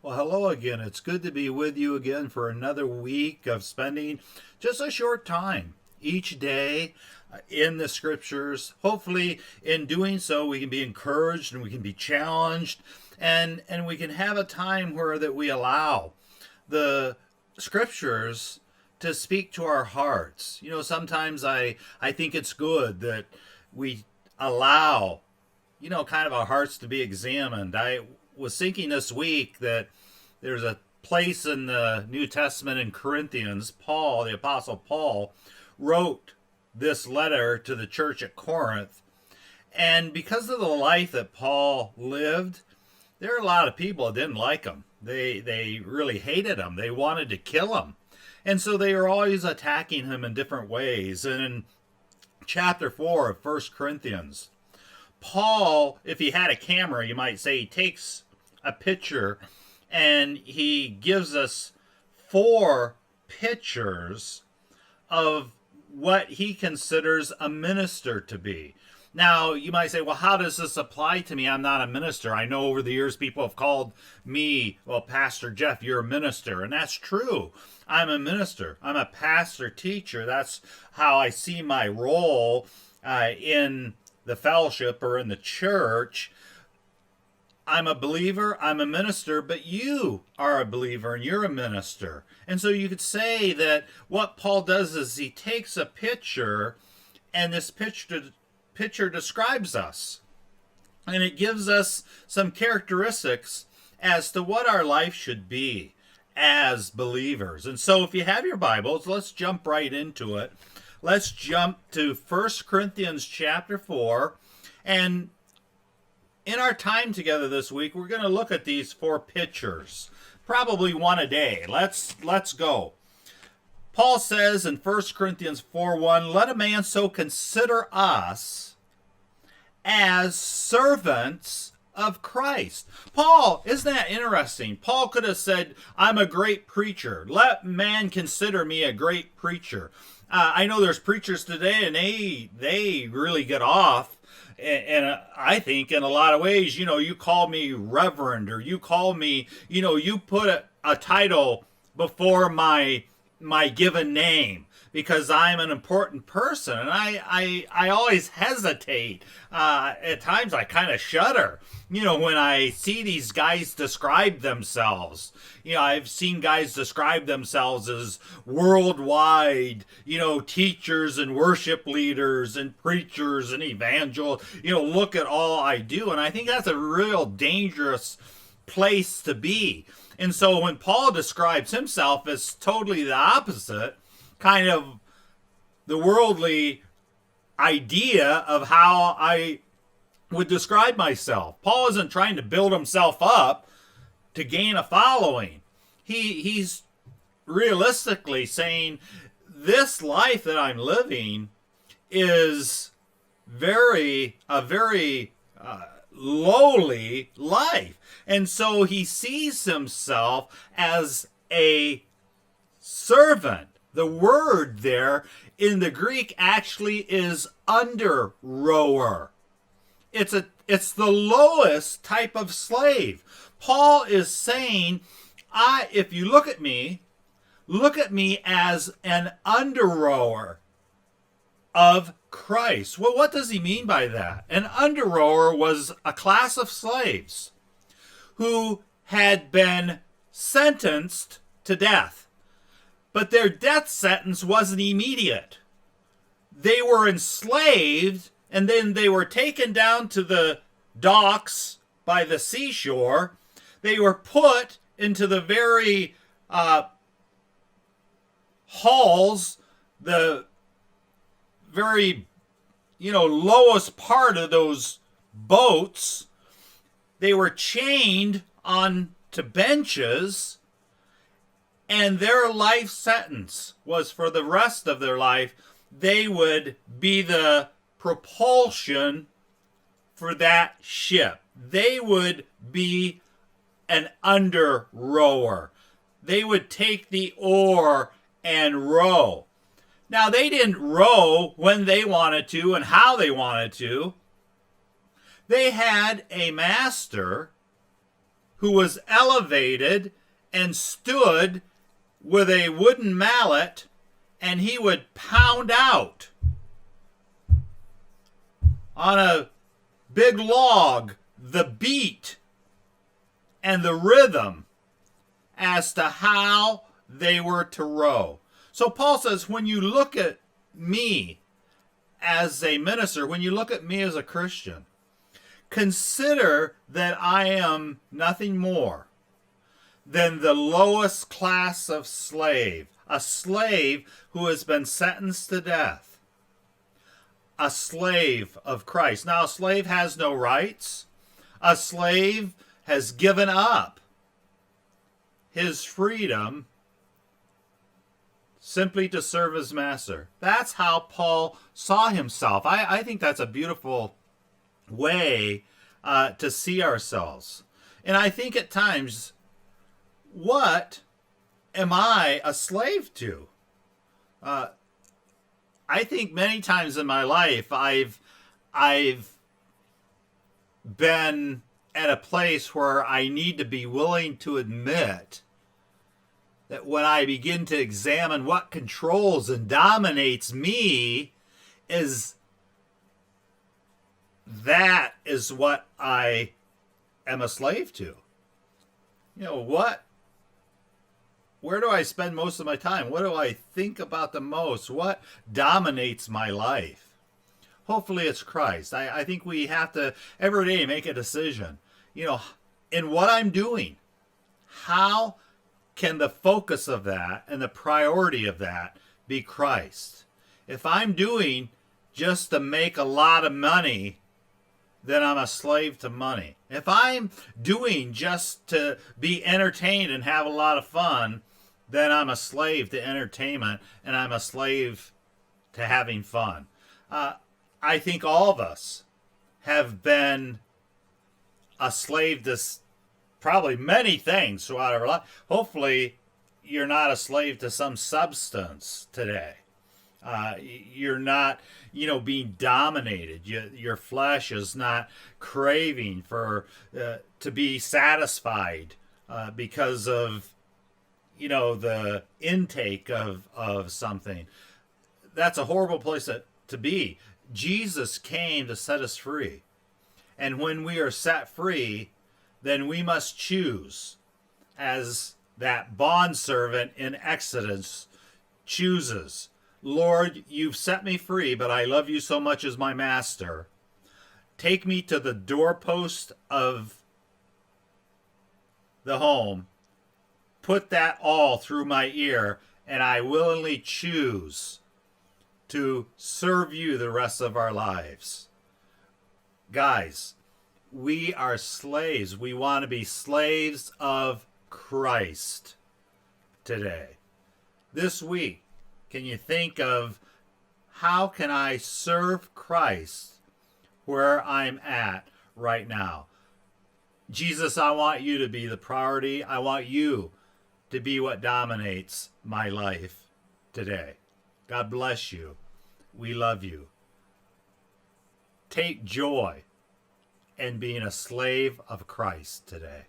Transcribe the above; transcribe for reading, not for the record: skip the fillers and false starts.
Well, hello again. It's good to be with you again for another week of spending just a short time each day in the scriptures. Hopefully, in doing so, we can be encouraged and we can be challenged, and we can have a time where that we allow the scriptures to speak to our hearts. Sometimes I think it's good that we allow kind of our hearts to be examined. I was thinking this week that there's a place in the New Testament in Corinthians, Paul, the Apostle Paul, wrote this letter to the church at Corinth. And because of the life that Paul lived, there are a lot of people that didn't like him. They really hated him. They wanted to kill him. And so they were always attacking him in different ways. And in chapter 4 of First Corinthians, Paul, if he had a camera, you might say, he takes a picture and he gives us 4 pictures of what he considers a minister to be. Now, you might say, well, how does this apply to me? I'm not a minister. I know over the years people have called me, well, Pastor Jeff, you're a minister. And that's true. I'm a minister. I'm a pastor teacher. That's how I see my role in the fellowship or in the church. I'm a believer, I'm a minister, but you are a believer and you're a minister. And so you could say that what Paul does is he takes a picture, and this picture describes us. And it gives us some characteristics as to what our life should be as believers. And so if you have your Bibles, let's jump right into it. Let's jump to 1 Corinthians chapter 4. And in our time together this week, we're going to look at these 4 pictures, probably one a day. Let's go. Paul says in 1 Corinthians 4:1, let a man so consider us as servants of Christ. Paul, isn't that interesting? Paul could have said, I'm a great preacher. Let man consider me a great preacher. I know there's preachers today, and they really get off. And I think in a lot of ways, you call me reverend, or you call me, you put a title before my given name because I'm an important person. And I always hesitate. At times I kind of shudder, when I see these guys describe themselves. I've seen guys describe themselves as worldwide, teachers and worship leaders and preachers and evangelists. Look at all I do. And I think that's a real dangerous place to be. And so when Paul describes himself as totally the opposite, kind of the worldly idea of how I would describe myself. Paul isn't trying to build himself up to gain a following. He's realistically saying this life that I'm living is a very lowly life. And so he sees himself as a servant. The word there in the Greek actually is under rower. It's the lowest type of slave. Paul is saying, if you look at me as an under rower of Christ. Well, what does he mean by that? An under rower was a class of slaves who had been sentenced to death. But their death sentence wasn't immediate. They were enslaved, and then they were taken down to the docks by the seashore. They were put into the very hulls, the very, lowest part of those boats. They were chained on to benches, and their life sentence was for the rest of their life, they would be the propulsion for that ship. They would be an under rower. They would take the oar and row. Now, they didn't row when they wanted to and how they wanted to. They had a master who was elevated and stood with a wooden mallet, and he would pound out on a big log the beat and the rhythm as to how they were to row. So Paul says, when you look at me as a minister, when you look at me as a Christian, consider that I am nothing more than the lowest class of slave, a slave who has been sentenced to death, a slave of Christ. Now, a slave has no rights. A slave has given up his freedom simply to serve his master. That's how Paul saw himself. I think that's a beautiful way to see ourselves. And I think at times, what am I a slave to? I think many times in my life I've been at a place where I need to be willing to admit that when I begin to examine what controls and dominates me, is what I am a slave to. You know, where do I spend most of my time? What do I think about the most? What dominates my life? Hopefully it's Christ. I think we have to every day make a decision. You know, in what I'm doing, how can the focus of that and the priority of that be Christ? If I'm doing just to make a lot of money, then I'm a slave to money. If I'm doing just to be entertained and have a lot of fun, then I'm a slave to entertainment and I'm a slave to having fun. I think all of us have been a slave to probably many things throughout our life. Hopefully, you're not a slave to some substance today. You're not, being dominated. Your flesh is not craving for to be satisfied because of, the intake of something. That's a horrible place to be. Jesus came to set us free. And when we are set free, then we must choose, as that bondservant in Exodus chooses. Lord, you've set me free, but I love you so much as my master. Take me to the doorpost of the home. Put that all through my ear, and I willingly choose to serve you the rest of our lives. Guys, we are slaves. We want to be slaves of Christ today. This week, can you think of how can I serve Christ where I'm at right now? Jesus, I want you to be the priority. I want you to be what dominates my life today. God bless you. We love you. Take joy in being a slave of Christ today.